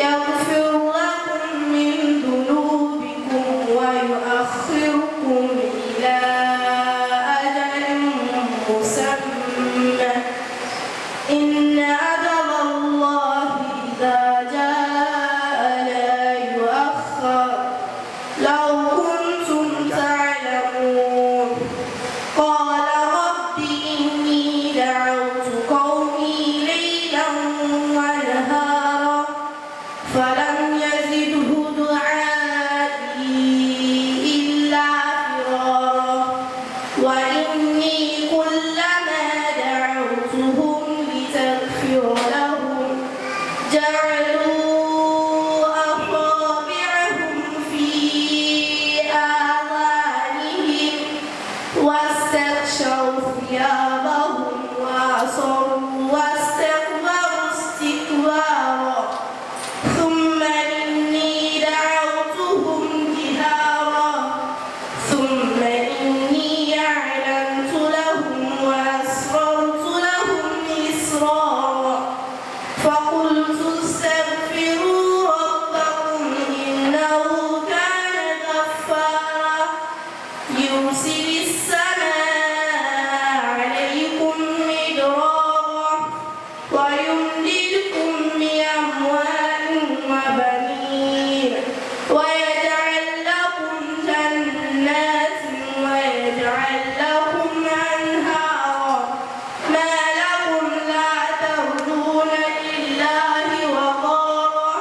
يغفر لكم من ذنوبكم ويؤخركم إلى أجل مسمى إن أجل الله إذا جاء لا يؤخر لو كنتم تعلمون قال رب إني دعوت قومي ليلا ونهارا فلم يزده دعائي إلا فرارا وإني كلما دعوتهم لتغفر لهم جعلوا أصابعهم في آذانهم واستغشوا ثيابهم وأصروا واستكبروا استكبارا ثم إني دعوتهم جهارا ثم إني أعلنت لهم وأسررت لهم إسرارا فقلت استغفروا ربكم إنه كان غفارا يرسل السماء عليكم مدرارا ويمددكم بأموال وبنين ويجعل لكم جنات ويجعل لكم أنهارا ما لكم لا ترجون لله وقارا